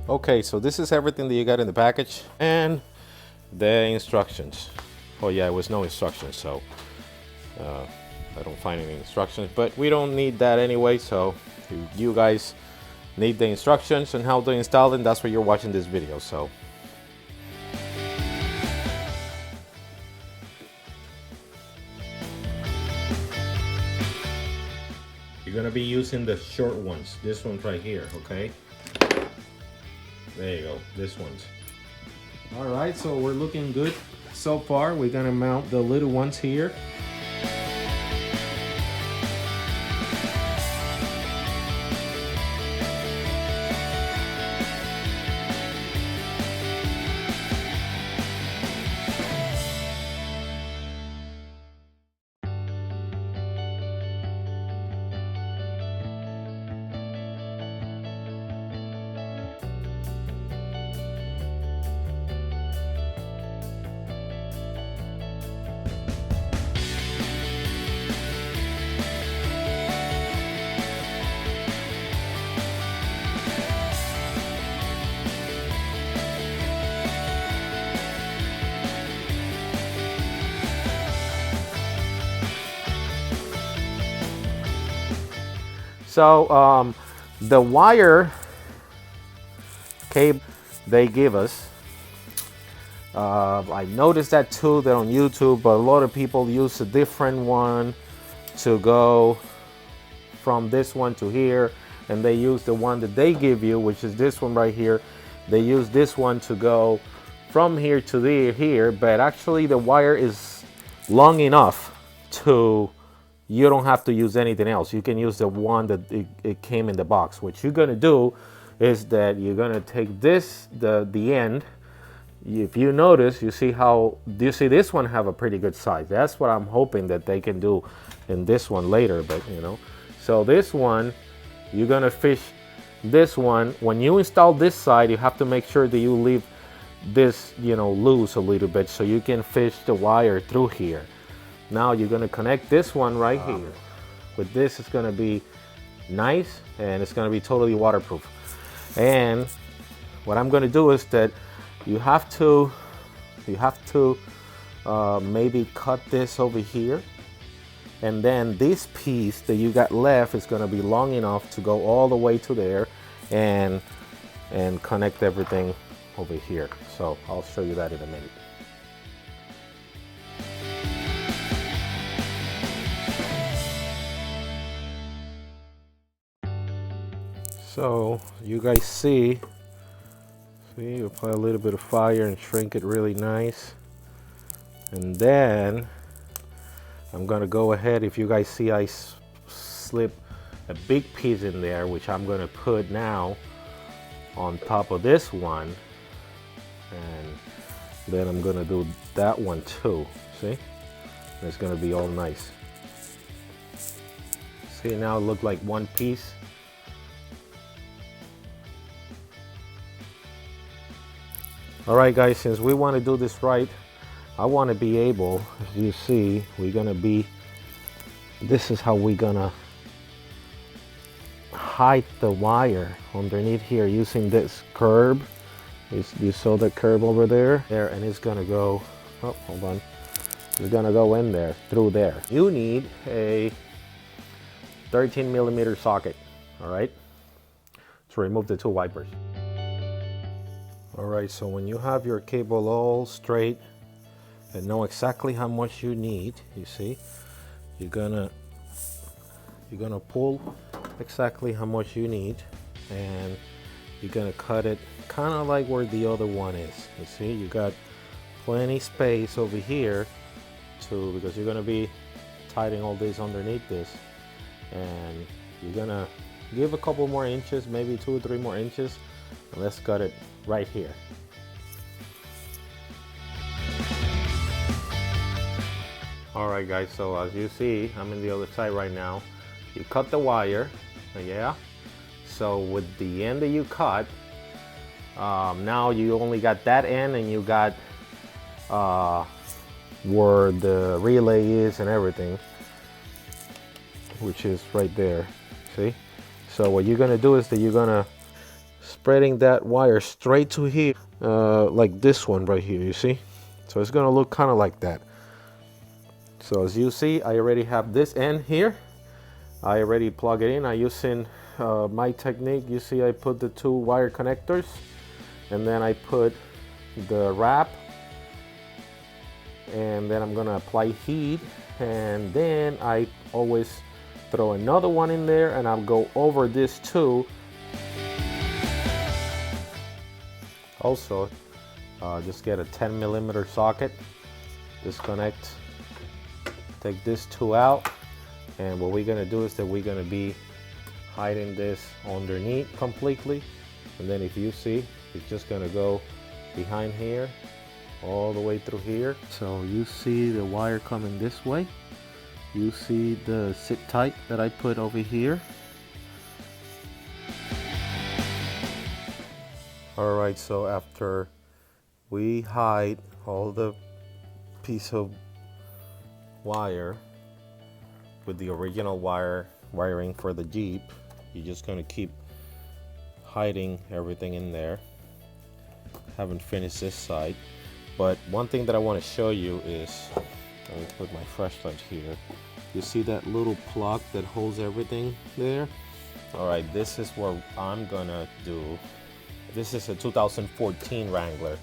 Okay, so this is everything that you got in the package and the instructions. Oh yeah, it was no instructions, so I don't find any instructions, but we don't need that anyway. So if you guys need the instructions on how to install it, that's why you're watching this video. So you're gonna be using the short ones, this one right here, okay? There you go, this one's. All right, so we're looking good so far. We're gonna mount the little ones here. So the wire cable they give us, I noticed that too, that on YouTube, but a lot of people use a different one to go from this one to here, and they use the one that they give you, which is this one right here. They use this one to go from here to here, but actually the wire is long enough to, you don't have to use anything else. You can use the one that it came in the box. What you're gonna do is that you're gonna take this, the end. If you notice, you see this one have a pretty good size. That's what I'm hoping that they can do in this one later, but you know. So this one, you're gonna fish this one. When you install this side, you have to make sure that you leave this, you know, loose a little bit so you can fish the wire through here. Now you're gonna connect this one right here. With this, it's gonna be nice and it's gonna be totally waterproof. And what I'm gonna do is that you have to maybe cut this over here, and then this piece that you got left is gonna be long enough to go all the way to there and connect everything over here. So I'll show you that in a minute. So you guys see, you apply a little bit of fire and shrink it really nice. And then I'm gonna go ahead, if you guys see I slip a big piece in there, which I'm gonna put now on top of this one. And then I'm gonna do that one too, see? And it's gonna be all nice. See, now it look like one piece. All right, guys, since we want to do this right, I want to be able, as you see, this is how we're gonna hide the wire underneath here using this curb. You saw the curb over there, and it's gonna go, oh, hold on. It's gonna go in there, through there. You need a 13mm socket, all right, to remove the two wipers. All right, so when you have your cable all straight and know exactly how much you need, you see, you're gonna pull exactly how much you need, and you're gonna cut it kind of like where the other one is. You see, you got plenty space over here because you're gonna be tightening all this underneath this, and you're gonna give a couple more inches, maybe 2 or 3 more inches, and let's cut it right here. All right, guys, so as you see, I'm in the other side right now. You cut the wire, yeah? So with the end that you cut, now you only got that end, and you got where the relay is and everything, which is right there, see? So what you're gonna do is that you're gonna spreading that wire straight to here, like this one right here, you see? So it's gonna look kind of like that. So as you see, I already have this end here. I already plug it in. I'm using my technique. You see, I put the 2 wire connectors, and then I put the wrap, and then I'm gonna apply heat, and then I always throw another one in there, and I'll go over this too. Also, just get a 10mm socket, disconnect, take this 2 out, and what we're gonna do is that we're gonna be hiding this underneath completely, and then if you see, it's just gonna go behind here all the way through here. So you see the wire coming this way, you see the zip tie that I put over here. All right, so after we hide all the piece of wire with the original wiring for the Jeep, you're just gonna keep hiding everything in there. Haven't finished this side, but one thing that I want to show you is, let me put my flashlight here. You see that little plug that holds everything there? All right, this is what I'm gonna do. This is a 2014 Wrangler.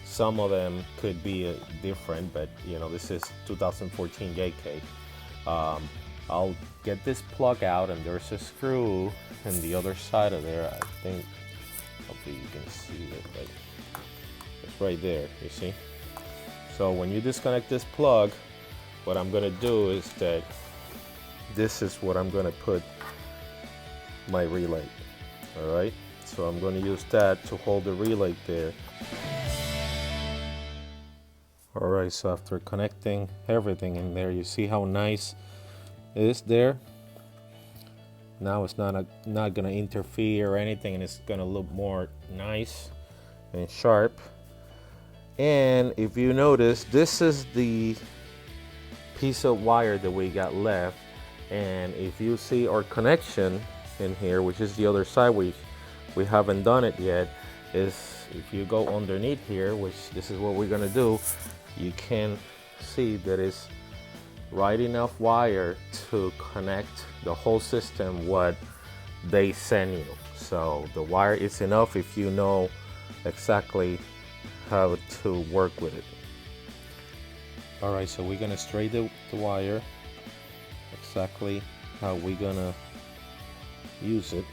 Some of them could be different, but you know, this is 2014 JK. I'll get this plug out, and there's a screw in the other side of there. I think, hopefully you can see it, but it's right there, you see? So when you disconnect this plug, what I'm gonna do is that this is what I'm gonna put my relay, all right? So I'm gonna use that to hold the relay there. All right, so after connecting everything in there, you see how nice it is there? Now it's not gonna interfere or anything, and it's gonna look more nice and sharp. And if you notice, this is the piece of wire that we got left, and if you see our connection in here, which is the other side, we haven't done it yet, is if you go underneath here, which this is what we're gonna do, you can see that it's right enough wire to connect the whole system what they send you. So the wire is enough if you know exactly how to work with it. All right, so we're gonna straighten the wire exactly how we're gonna use it,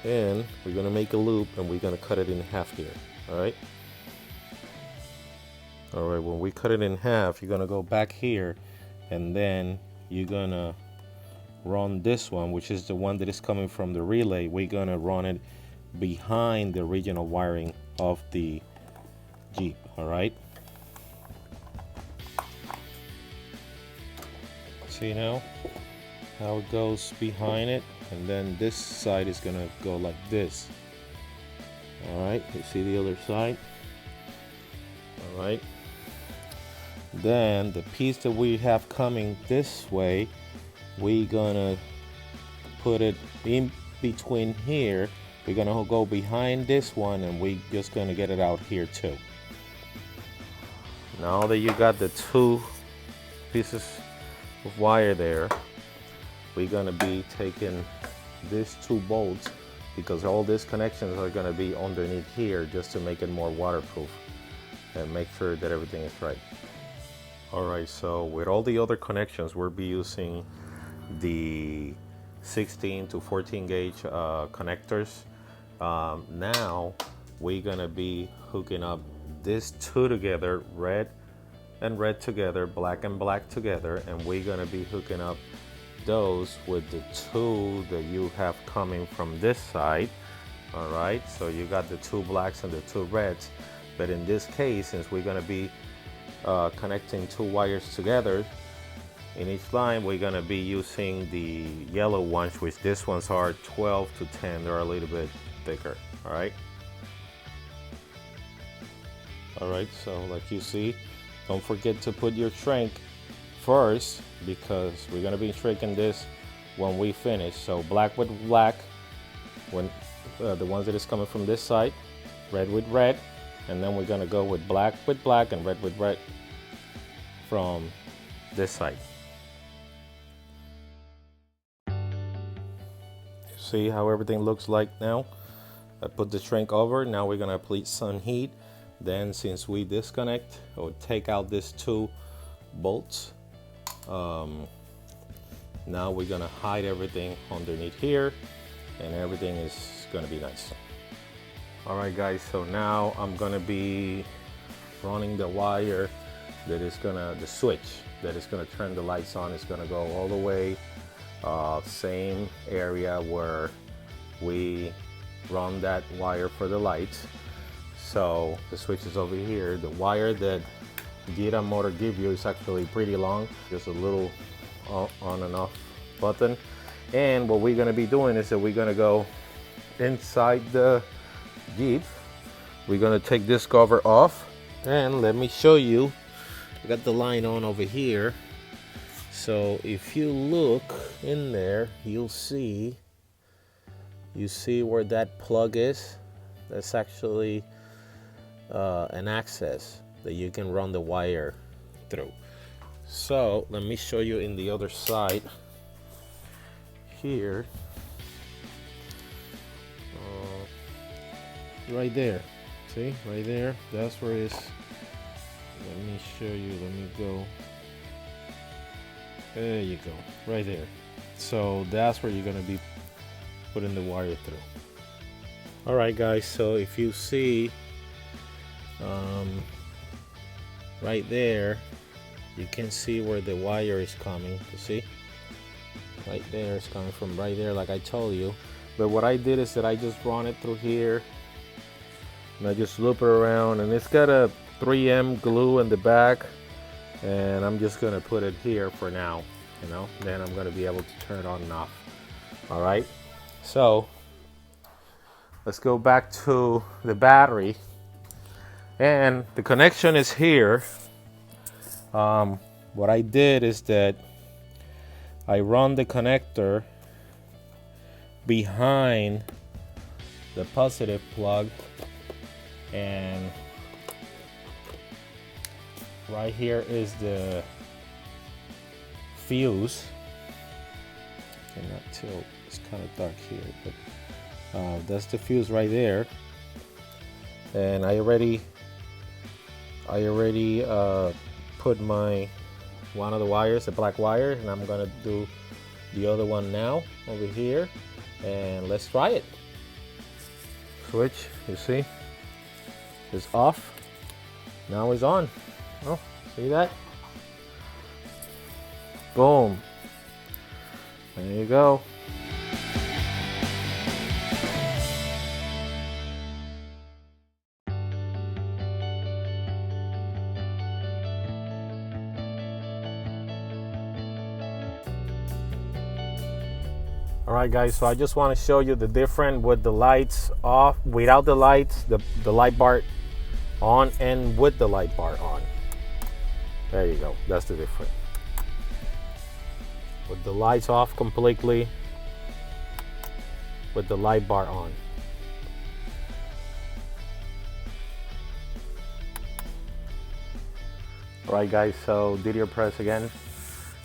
and we're gonna make a loop, and we're gonna cut it in half here. All right, when we cut it in half, you're gonna go back here, and then you're gonna run this one, which is the one that is coming from the relay. We're gonna run it behind the original wiring of the Jeep. All right, see now how it goes behind it, and then this side is gonna go like this. All right, you see the other side? All right, then the piece that we have coming this way, we're gonna put it in between here. We're gonna go behind this one, and we just gonna get it out here too. Now that you got the 2 pieces of wire there, we're gonna be taking these 2 bolts, because all these connections are gonna be underneath here, just to make it more waterproof and make sure that everything is right. All right, so with all the other connections, we'll be using the 16 to 14 gauge connectors. Now we're gonna be hooking up these 2 together, red and red together, black and black together, and we're gonna be hooking up those with the 2 that you have coming from this side. All right, so you got the 2 blacks and the 2 reds, but in this case, since we're gonna be connecting 2 wires together in each line, we're gonna be using the yellow ones, which these ones are 12 to 10. They're a little bit thicker. All right, so like you see, don't forget to put your shrink first, because we're gonna be shrinking this when we finish. So black with black, when the ones that is coming from this side, red with red, and then we're gonna go with black and red with red from this side. See how everything looks like now? I put the shrink over. Now we're gonna apply sun heat. Then since we disconnect or take out these two bolts, now we're gonna hide everything underneath here, and everything is gonna be nice. All right guys, so now I'm gonna be running the wire that is gonna, the switch that is gonna turn the lights on. It's gonna go all the way, same area where we run that wire for the lights. So the switch is over here. The wire that YITAMOTOR give you is actually pretty long, just a little on and off button. And what we're gonna be doing is that we're gonna go inside the Jeep. We're gonna take this cover off, and let me show you. I got the line on over here. So if you look in there, you see where that plug is. That's actually an access that you can run the wire through. So let me show you in the other side here. Right there, see, right there, that's where it's. Let me show you, let me go. There you go, right there. So that's where you're gonna be putting the wire through. All right guys, so if you see right there, you can see where the wire is coming. You see right there, it's coming from right there like I told you. But what I did is that I just run it through here, and I just loop it around, and it's got a 3M glue in the back, and I'm just gonna put it here for now, you know, then I'm gonna be able to turn it on and off. All right, so let's go back to the battery, and the connection is here. What I did is that I run the connector behind the positive plug, and right here is the fuse. I cannot tell, it's kind of dark here, but that's the fuse right there. And I already put one of the wires, the black wire, and I'm gonna do the other one now over here, and let's try it. Switch, you see, is off. Now it's on. Oh, see that? Boom. There you go. All right guys, so I just want to show you the difference with the lights off, without the lights, the light bar on, and with the light bar on. There you go, that's the difference. With the lights off completely, with the light bar on. All right guys, so video press again.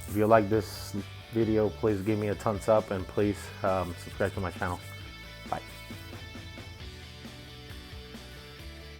If you like this video, please give me a thumbs up, and please subscribe to my channel. Bye.